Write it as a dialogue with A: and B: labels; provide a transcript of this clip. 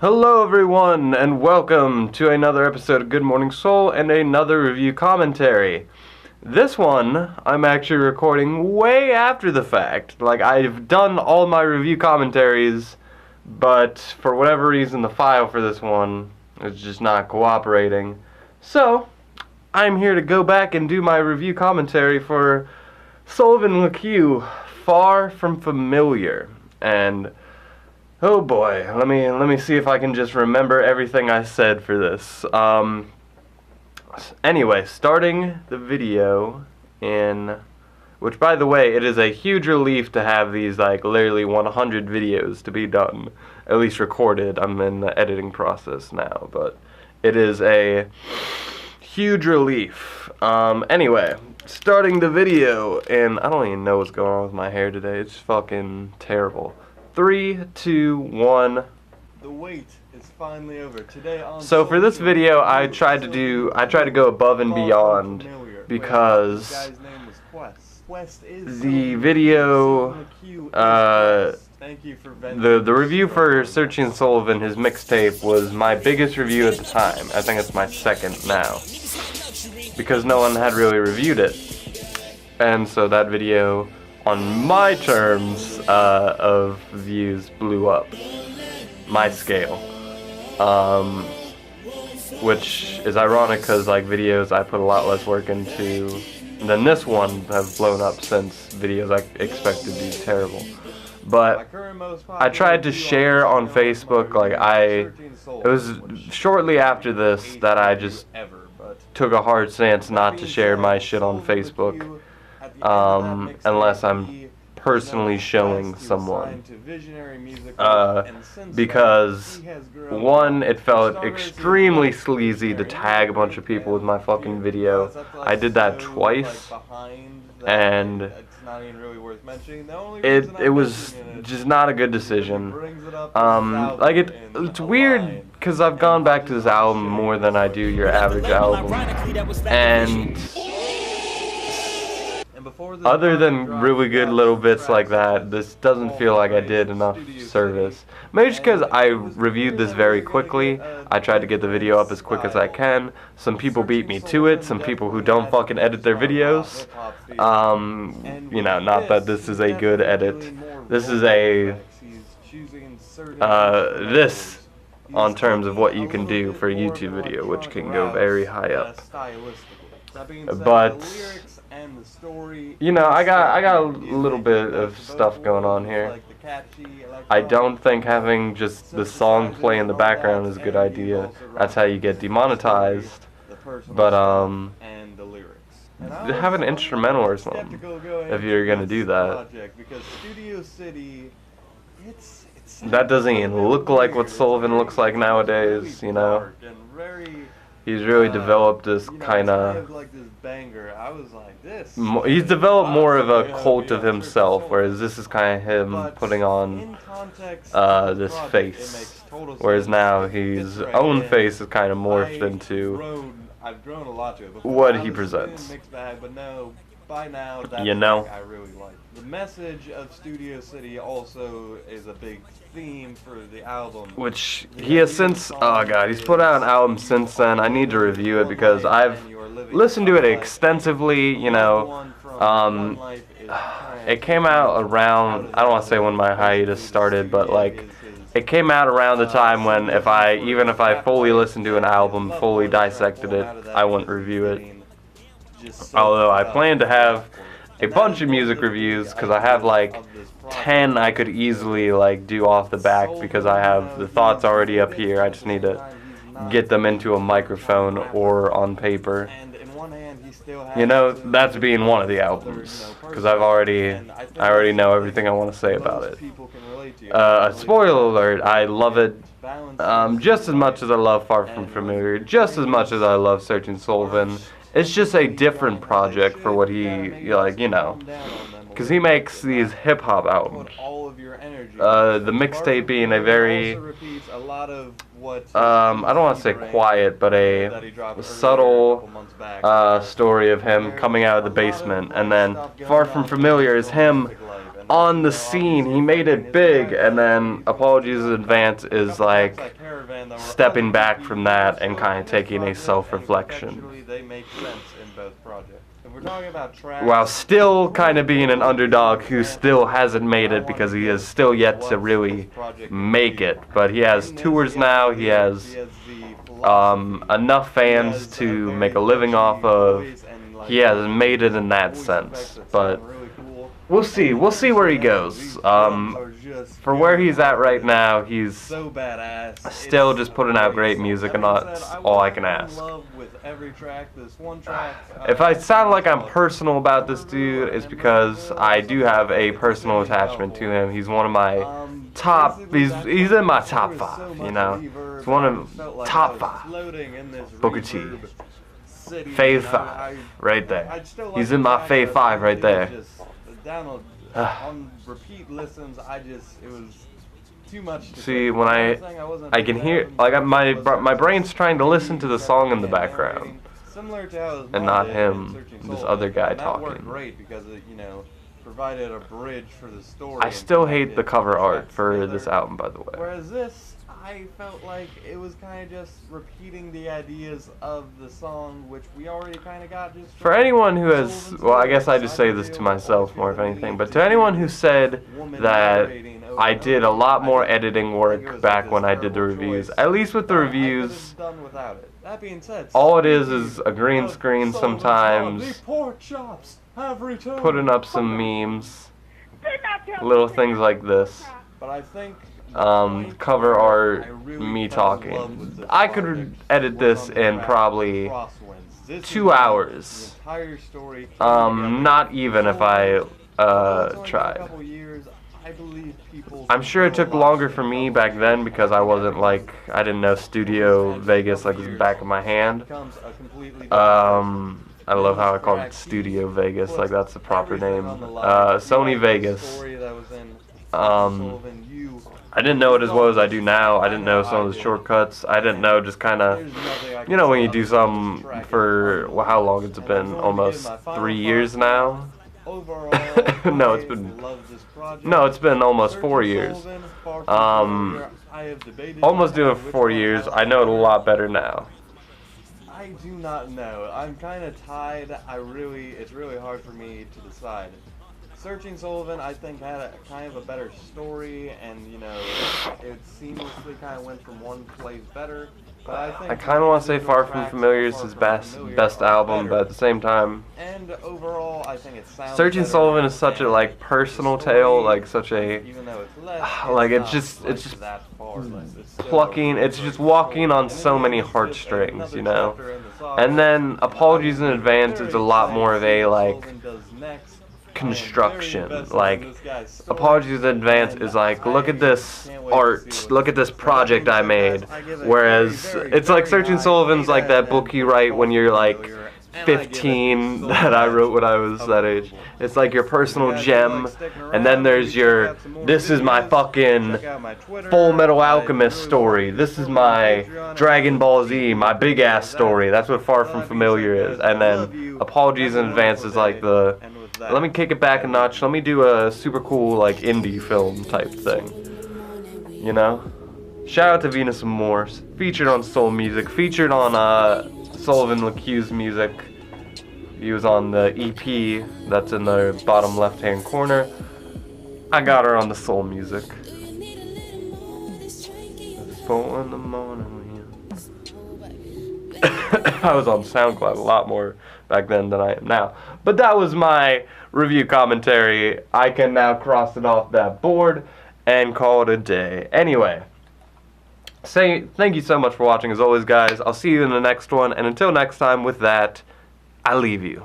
A: Hello everyone, and welcome to another episode of Good Morning Soul and another review commentary. This one, I'm actually recording way after the fact. Like, I've done all my review commentaries, but for whatever reason the file for this one is just not cooperating. So, I'm here to go back and do my review commentary for Sylvan LaCue, Far From Familiar. And oh boy, let me see if I can just remember everything I said for this. Anyway, starting the video in, which by the way, it is a huge relief to have these like literally 100 videos to be done, at least recorded. I'm in the editing process now, but it is a huge relief. Anyway, starting the video, and I don't even know what's going on with my hair today. It's fucking terrible. 3, 2, 1.
B: The wait is finally over. Today on
A: So for this video, I tried to go above and beyond because the video, the review for Searching Sullivan, his mixtape, was my biggest review at the time. I think it's my second now, because no one had really reviewed it, and so that video, on my terms of views, blew up my scale, which is ironic because like videos I put a lot less work into than this one have blown up since videos I expected to be terrible. But I tried to share on Facebook, like it was shortly after this that I just took a hard stance not to share my shit on Facebook, unless I'm personally showing someone, because one, it felt extremely sleazy to tag a bunch of people with my fucking video. I did that twice, and it was just not a good decision. Like it's weird because I've gone back to this album more than I do your average album, and other than really good little bits like that, this doesn't feel like I did enough service. Maybe just because I reviewed this very quickly. I tried to get the video up as quick as I can. Some people beat me to it, some people who don't fucking edit their videos. You know, not that this is a good edit. This is this on terms of what you can do for a YouTube video, which can go very high up. But you know, I got a little bit of stuff going on here. I don't think having just the song play in the background is a good idea. That's how you get demonetized. But have an instrumental or something if you're gonna do that. That doesn't even look like what Sullivan looks like nowadays, you know. He's really developed this kind of. He's developed more of a cult of himself, whereas this is kind of him putting on this face. Whereas now his own face is kind of morphed into what he presents. You know?
B: The message of Studio City also is a big theme for the album.
A: Which he has since, oh god, he's put out an album since then. I need to review it because I've listened to it extensively, you know. It came out around, I don't want to say when my hiatus started, but like, it came out around the time when even if I fully listened to an album, fully dissected it, I wouldn't review it. Although I plan to have a bunch of music reviews, because I have like 10 I could easily like do off the back, because I have the thoughts already up here. I just need to get them into a microphone or on paper. You know, that's being one of the albums, because I already know everything I want to say about it. Spoiler alert, I love it just as much as I love Far From Familiar, just as much as I love Searching Sullivan. It's just a different project for what he, like, you know, because he makes these hip-hop albums. The mixtape being a very, I don't want to say quiet, but a subtle story of him coming out of the basement. And then Far From Familiar is him on the scene. He made it big, and then Apologies in Advance is like stepping back from that and kind of taking a self-reflection, while still kind of being an underdog who still hasn't made it because he is still yet to really make it. But he has tours now. He has enough fans to make a living off of. He has made it in that sense, but we'll see. We'll see where he goes. For where he's at right now, he's still just putting out great music, and that's all I can ask. If I sound like I'm personal about this dude, it's because I do have a personal attachment to him. He's one of my top. He's in my top 5. You know, he's one of top 5. Booker T. Fave 5, right there. He's in my Fave 5 right there.
B: On repeat listens, it was too much.
A: See, when I can hear, like, my brain's trying to listen to the song in the background, and not him, this other guy talking.
B: Great because it, provided a bridge for the story.
A: I still hate the cover art for this album, by the way.
B: Whereas this, I felt like it was kind of just repeating the ideas of the song, which we already kind of got. Just
A: for anyone who has, well, I guess I just say this to myself more if anything, but to anyone who said that I did a lot more editing work back when I did the reviews, at least with the reviews, all it is a green screen sometimes, putting up some memes, little things like this.
B: But I think
A: cover art, me talking. I could edit this in probably 2 hours. Not even if I tried. I'm sure it took longer for me back then because I wasn't like, I didn't know Studio Vegas like the back of my hand. I love how I called it Studio Vegas, like that's the proper name. Sony Vegas. I didn't know it as well as I do now. I didn't know some of the shortcuts. I didn't know just kind of, when you do something for, well, how long it's been? Almost 3 years now? No, it's been almost 4 years. Almost doing it for 4 years. I know it a lot better now.
B: I do not know. I'm kind of tied. It's really hard for me to decide. Searching Sylvan, I think, had a kind of a better story, and it seamlessly kind of went from one place better. But I
A: kind of want to say Far From Familiar is his best album, but at the same time,
B: and overall, I think it sounds
A: Searching Sylvan is such a plucking. It's just walking on so many heartstrings, And then Apologies in Advance is a lot more of a construction. Like, Apologies in Advance is like, look at this art, look at this project I made. Whereas it's like Searching Sullivan's like that book you write when you're like 15 that I wrote when I was that age. It's like your personal gem, and then there's your, this is my fucking Full Metal Alchemist story, this is my Dragon Ball Z, my big ass story. That's what Far From Familiar is. And then Apologies in Advance is like the, let me kick it back a notch, let me do a super cool like indie film type thing, Shout out to Venus and Morse, featured on Soul Music, featured on Sullivan LaCue's music. He was on the EP that's in the bottom left hand corner. I got her on the Soul Music. It's 4 in the morning. I was on SoundCloud a lot more back then than I am now. But that was my review commentary. I can now cross it off that board and call it a day. Anyway, thank you so much for watching as always, guys. I'll see you in the next one, and until next time, with that, I leave you.